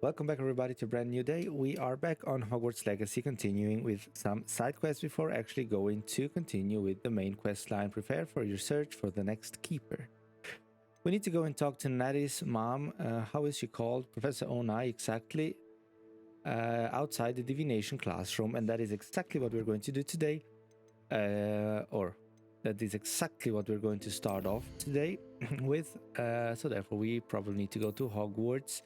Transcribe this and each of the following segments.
Welcome back everybody to a brand new day. We are back on Hogwarts Legacy, continuing with some side quests before actually going to continue with the main quest line. Prepare for your search for the next keeper. We need to go and talk to Natty's mom. How is she called? Professor Onai, exactly. Outside the divination classroom, and that is exactly what we're going to do today. Or that is exactly what we're going to start off today with. So therefore we probably need to go to Hogwarts.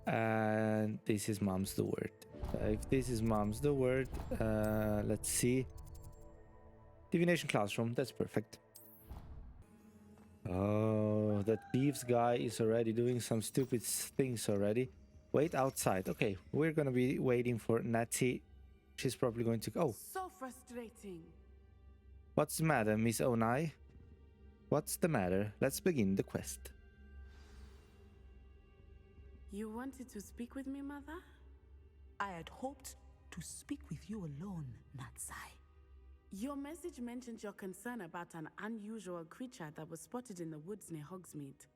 And this is mom's the word. If this is mom's the word, let's see. Divination classroom, that's perfect. Oh, that thieves guy is already doing some stupid things already. Wait outside. Okay, we're gonna be waiting for Natty. She's probably going to go. Oh. So frustrating. What's the matter, Miss Onai? What's the matter? Let's begin the quest. You wanted to speak with me, Mother? I had hoped to speak with you alone, Natsai. Your message mentioned your concern about an unusual creature that was spotted in the woods near Hogsmeade.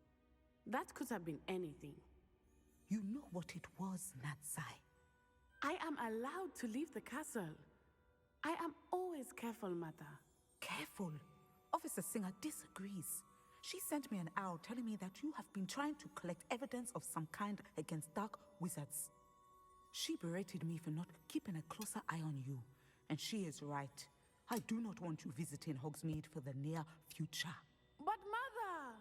That could have been anything. You know what it was, Natsai. I am allowed to leave the castle. I am always careful, Mother. Careful. Officer Singer disagrees. She sent me an owl telling me that you have been trying to collect evidence of some kind against dark wizards. She berated me for not keeping a closer eye on you, and she is right. I do not want you visiting Hogsmeade for the near future. But Mother!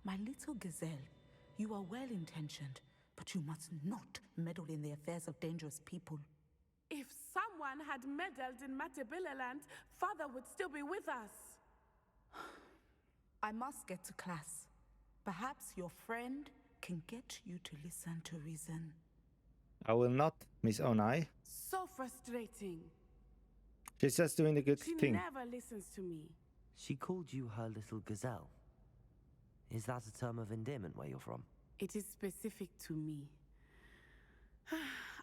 My little gazelle, you are well-intentioned, but you must not meddle in the affairs of dangerous people. If someone had meddled in Matabeleland, Father would still be with us. I must get to class. Perhaps your friend can get you to listen to reason. I will not, Miss Onai. So frustrating. She's just doing the good She thing. never listens to me. She called you her little gazelle. Is that a term of endearment where you're from? It is specific to me.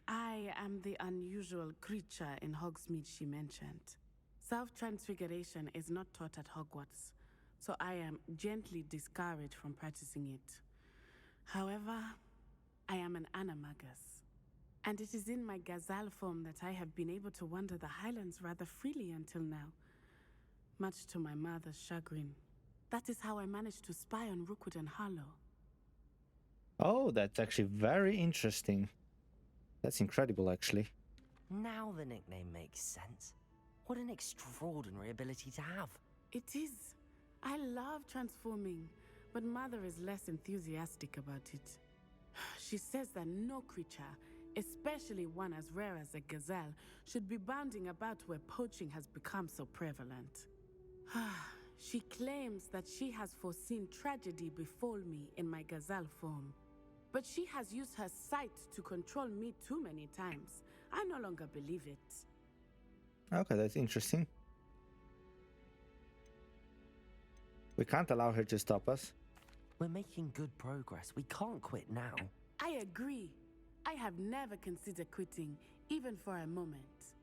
I am the unusual creature in Hogsmeade she mentioned. Self-transfiguration is not taught at Hogwarts, so I am gently discouraged from practicing it. However, I am an animagus, and it is in my gazelle form that I have been able to wander the Highlands rather freely until now, much to my mother's chagrin. That is how I managed to spy on Rookwood and Harlow. Oh, that's actually very interesting. That's incredible, actually. Now the nickname makes sense. What an extraordinary ability to have. It is. I love transforming, but Mother is less enthusiastic about it. She says that no creature, especially one as rare as a gazelle, should be bounding about where poaching has become so prevalent. She claims that she has foreseen tragedy befall me in my gazelle form. But she has used her sight to control me too many times. I no longer believe it. Okay, that's interesting. We can't allow her to stop us. We're making good progress. We can't quit now. I agree. I have never considered quitting, even for a moment.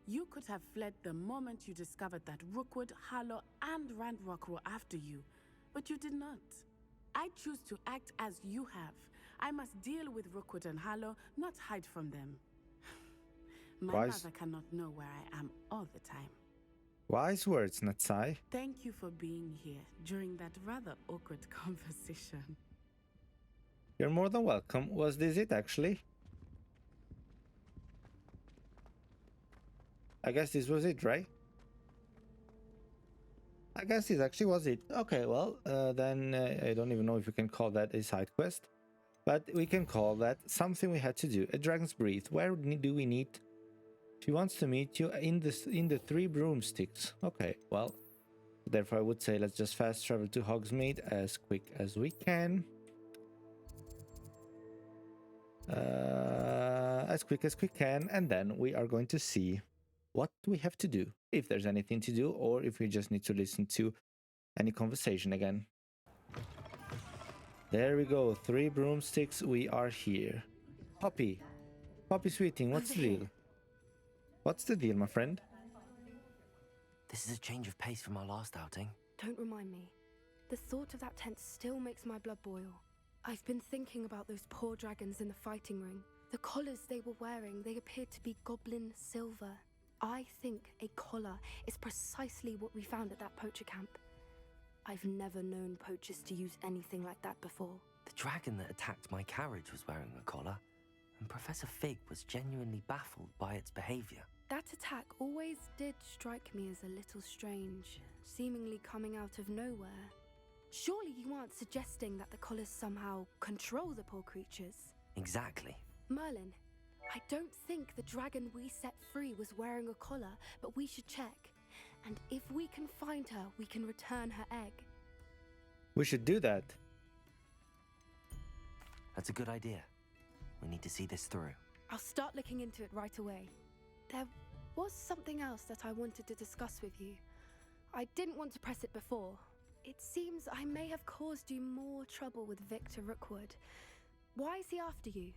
You could have fled the moment you discovered that Rookwood, Harlow, and Randrock were after you, but you did not. I choose to act as you have. I must deal with Rookwood and Harlow, not hide from them. My mother cannot know where I am all the time. Wise words, Natsai. Thank you for being here during that rather awkward conversation. You're more than welcome. Was this it, actually? I guess this was it, right? I guess this actually was it. Okay, well, then I don't even know if we can call that a side quest. But we can call that something we had to do. A Dragon's Breath. Where do we need? She wants to meet you in the 3 broomsticks. Okay, well, therefore I would say let's just fast travel to Hogsmeade as quick as we can. As quick as we can, and then we are going to see what we have to do. If there's anything to do, or if we just need to listen to any conversation again. There we go, 3 broomsticks, we are here. Poppy Sweeting, what's the deal? What's the deal, my friend? This is a change of pace from our last outing. Don't remind me. The thought of that tent still makes my blood boil. I've been thinking about those poor dragons in the fighting ring. The collars they were wearing, they appeared to be goblin silver. I think a collar is precisely what we found at that poacher camp. I've never known poachers to use anything like that before. The dragon that attacked my carriage was wearing a collar, and Professor Fig was genuinely baffled by its behavior. That attack always did strike me as a little strange, seemingly coming out of nowhere. Surely you aren't suggesting that the collars somehow control the poor creatures? Exactly. Merlin, I don't think the dragon we set free was wearing a collar, but we should check. And if we can find her, we can return her egg. We should do that. That's a good idea. We need to see this through. I'll start looking into it right away. There was something else that I wanted to discuss with you. I didn't want to press it before. It seems I may have caused you more trouble with Victor Rookwood. Why is he after you?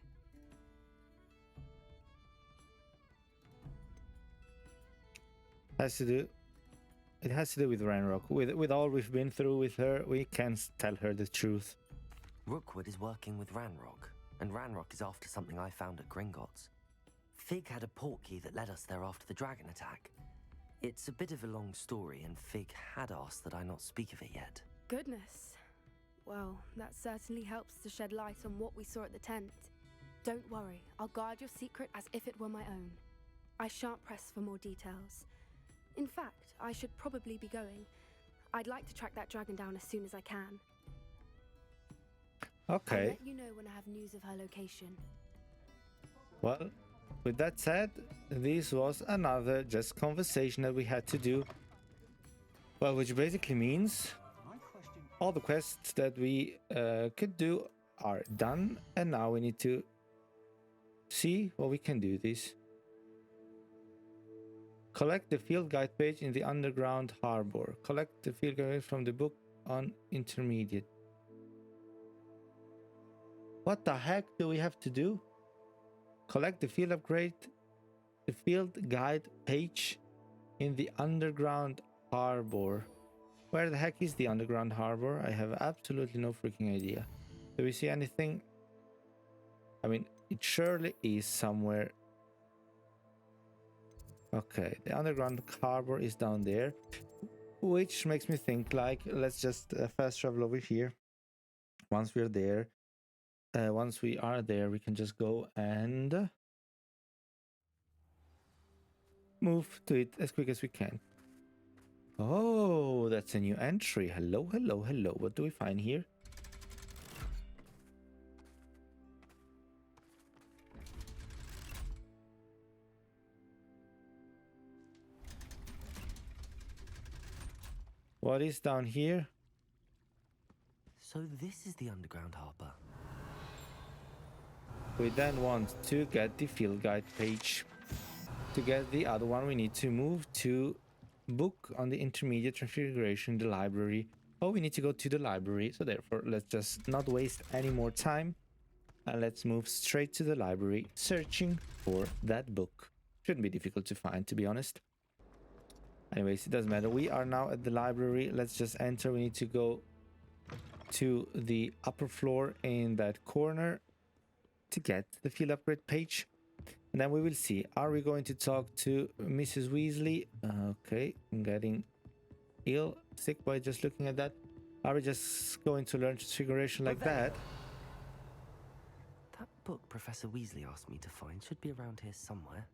It has to do with Ranrock. With all we've been through with her, we can tell her the truth. Rookwood is working with Ranrock, and Ranrock is after something I found at Gringotts. Fig had a portkey that led us there after the dragon attack. It's a bit of a long story, and Fig had asked that I not speak of it yet. Goodness. Well, that certainly helps to shed light on what we saw at the tent. Don't worry, I'll guard your secret as if it were my own. I shan't press for more details. In fact, I should probably be going. I'd like to track that dragon down as soon as I can. Okay. I'll let you know when I have news of her location. Well, with that said, this was another just conversation that we had to do. Well, which basically means all the quests that we could do are done, and now we need to see what we can do this. Collect the field guide page in the underground harbor. Collect the field guide from the book on intermediate. What the heck do we have to do? Collect the field guide page in the underground harbor. Where the heck is the underground harbor? I have absolutely no freaking idea. Do we see anything? I mean, it surely is somewhere. Okay, the underground harbor is down there, which makes me think like, let's just fast travel over here. Once we are there, we can just go and move to it as quick as we can. Oh, that's a new entry. Hello, hello, hello. What do we find here? What is down here? So this is the underground harbor. We then want to get the field guide page. To get the other one, we need to move to book on the intermediate configuration, the library. Oh, we need to go to the library. So therefore, let's just not waste any more time. And let's move straight to the library, searching for that book. Shouldn't be difficult to find, to be honest. Anyways, it doesn't matter. We are now at the library. Let's just enter. We need to go to the upper floor in that corner to get the field upgrade page. And then we will see. Are we going to talk to Mrs. Weasley? Okay, I'm getting sick by just looking at that. Are we just going to learn transfiguration like that? That book Professor Weasley asked me to find should be around here somewhere.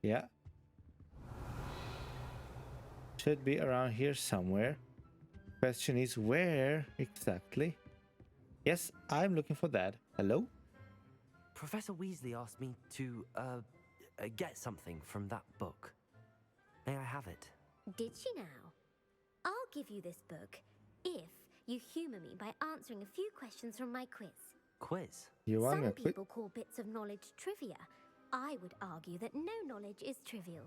Yeah. Should be around here somewhere. Question is where exactly? Yes, I'm looking for that. Hello? Professor Weasley asked me to, get something from that book. May I have it? Did she now? I'll give you this book if you humour me by answering a few questions from my quiz. Quiz? You want Some me to people call bits of knowledge trivia. I would argue that no knowledge is trivial.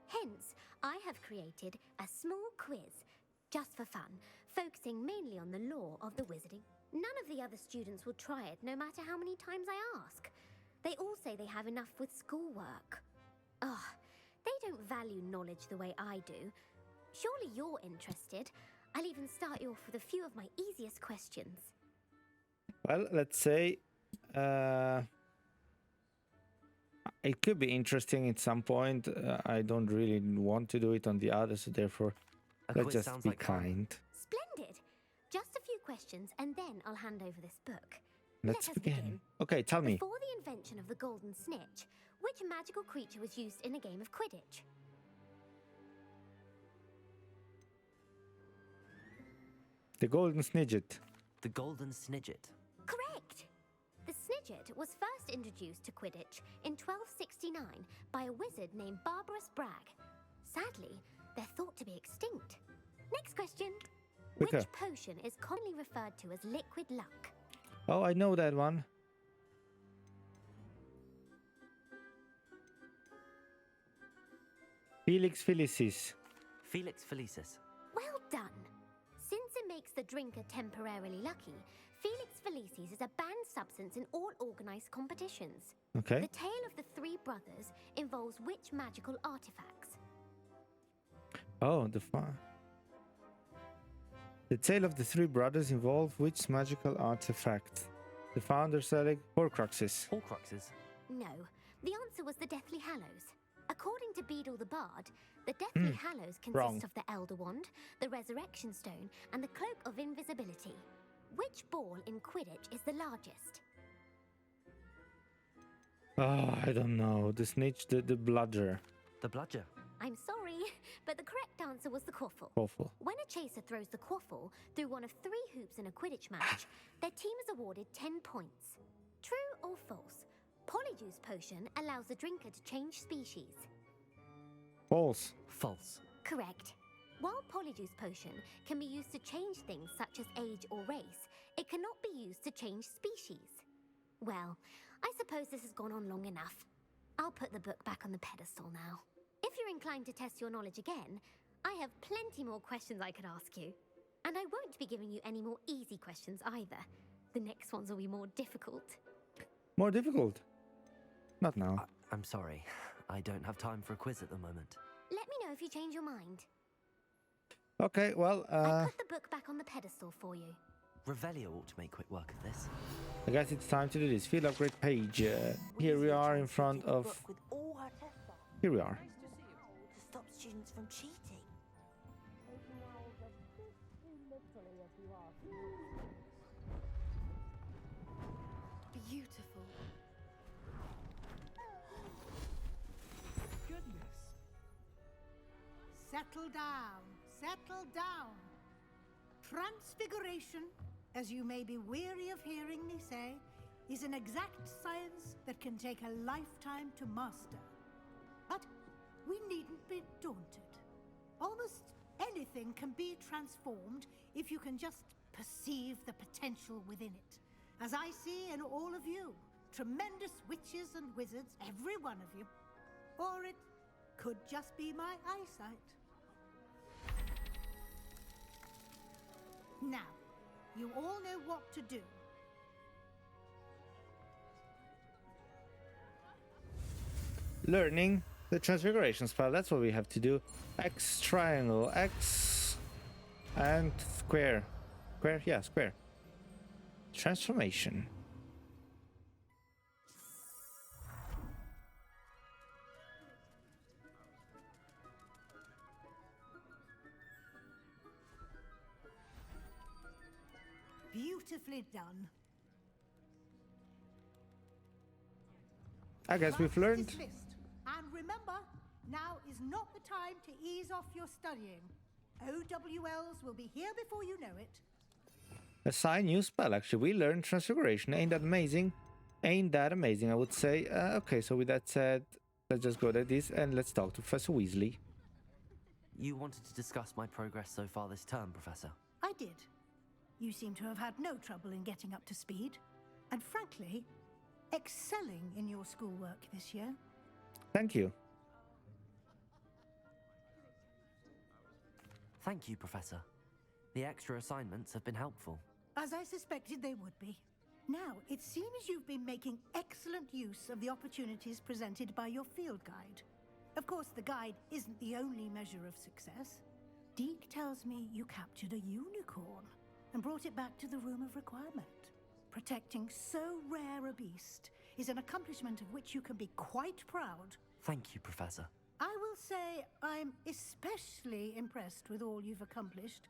Hence, I have created a small quiz, just for fun, focusing mainly on the lore of the wizarding. None of the other students will try it, no matter how many times I ask. They all say they have enough with schoolwork. Ugh, they don't value knowledge the way I do. Surely you're interested. I'll even start you off with a few of my easiest questions. Well, let's say it could be interesting at some point. I don't really want to do it on the others, so therefore, A let's quiz just sounds be like fun. kind. Splendid! Just a few questions and then I'll hand over this book. Let's Let us begin. Okay, tell me. Before the invention of the golden snitch, which magical creature was used in a game of Quidditch? The Golden Snidget. The Golden Snidget. Correct! The Snidget was first introduced to Quidditch in 1269 by a wizard named Barbarous Bragg. Sadly, they're thought to be extinct. Next question. Quicker. Which potion is commonly referred to as liquid luck? Oh, I know that one. Felix Felicis. Felix Felicis. Well done! Since it makes the drinker temporarily lucky, Felix Felicis is a banned substance in all organized competitions. Okay. The tale of the three brothers involves which magical artifacts? Oh, the tale of the three brothers involve which magical artifact? The Founder's Relic, Horcruxes. Horcruxes. No, the answer was the Deathly Hallows. According to Beedle the Bard, the Deathly Hallows consist wrong. of the Elder Wand, the Resurrection Stone, and the Cloak of Invisibility. Which ball in Quidditch is the largest? Oh, I don't know. The snitch, the bludger. The bludger. I'm sorry, but the correct answer was the quaffle. Awful. When a chaser throws the quaffle through one of 3 hoops in a Quidditch match, their team is awarded 10 points. True or false? Polyjuice potion allows the drinker to change species. False. False. Correct. While Polyjuice potion can be used to change things such as age or race, it cannot be used to change species. Well, I suppose this has gone on long enough. I'll put the book back on the pedestal now. If you're inclined to test your knowledge again, I have plenty more questions I could ask you. And I won't be giving you any more easy questions either. The next ones will be more difficult. More difficult? Not now. I'm sorry. I don't have time for a quiz at the moment. Let me know if you change your mind. Okay, well, I put the book back on the pedestal for you. Revelio ought to make quick work of this. I guess it's time to do this. Field upgrade page. Here we are in front of... With all her tests back Here we are. to stop students from cheating. Beautiful. Goodness. Settle down. Settle down. Transfiguration, as you may be weary of hearing me say, is an exact science that can take a lifetime to master. But we needn't be daunted. Almost anything can be transformed if you can just perceive the potential within it. As I see in all of you, tremendous witches and wizards, every one of you. Or it could just be my eyesight. Now, you all know what to do. Learning the transfiguration spell. That's what we have to do. X triangle, X and square. Square? Yeah, square. Transformation. Beautifully done. I guess we've Class learned. dismissed. And remember, now is not the time to ease off your studying. OWLs will be here before you know it. Assign new spell. Actually, we learned transfiguration. Ain't that amazing? Ain't that amazing, I would say. Okay, so with that said, let's just go to this and let's talk to Professor Weasley. You wanted to discuss my progress so far this term, Professor. I did. You seem to have had no trouble in getting up to speed. And frankly, excelling in your schoolwork this year. Thank you. Thank you, Professor. The extra assignments have been helpful. As I suspected they would be. Now, it seems you've been making excellent use of the opportunities presented by your field guide. Of course, the guide isn't the only measure of success. Deke tells me you captured a unicorn and brought it back to the Room of Requirement. Protecting so rare a beast is an accomplishment of which you can be quite proud. Thank you, Professor. I will say I'm especially impressed with all you've accomplished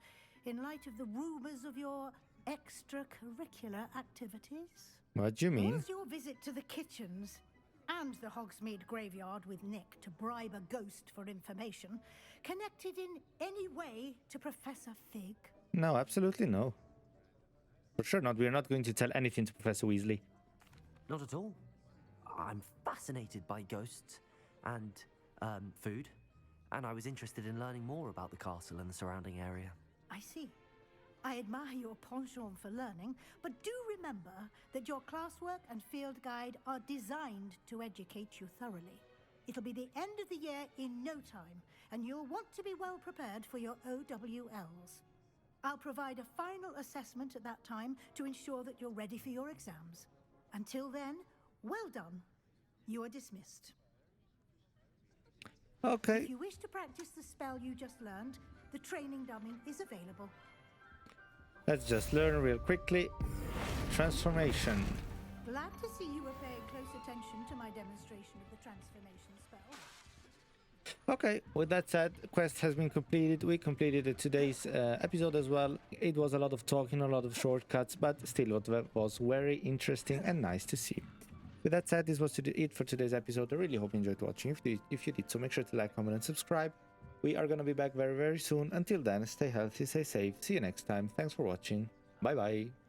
in light of the rumors of your extracurricular activities. What do you mean? Was your visit to the kitchens and the Hogsmeade graveyard with Nick to bribe a ghost for information connected in any way to Professor Fig? No, absolutely no. For sure not. We're not going to tell anything to Professor Weasley. Not at all. I'm fascinated by ghosts and food, and I was interested in learning more about the castle and the surrounding area. I see. I admire your penchant for learning, but do remember that your classwork and field guide are designed to educate you thoroughly. It'll be the end of the year in no time, and you'll want to be well prepared for your OWLs. I'll provide a final assessment at that time to ensure that you're ready for your exams. Until then, well done. You are dismissed. Okay. If you wish to practice the spell you just learned, the training dummy is available. Let's just learn real quickly. Transformation. Glad to see you were paying close attention to my demonstration of the transformation spell. Okay, with that said, quest has been completed. We completed today's episode as well. It was a lot of talking, a lot of shortcuts, but still it was very interesting and nice to see. With that said, this was it for today's episode. I really hope you enjoyed watching. If you did, so make sure to like, comment, and subscribe. We are going to be back very, very soon. Until then, stay healthy, stay safe. See you next time. Thanks for watching. Bye-bye.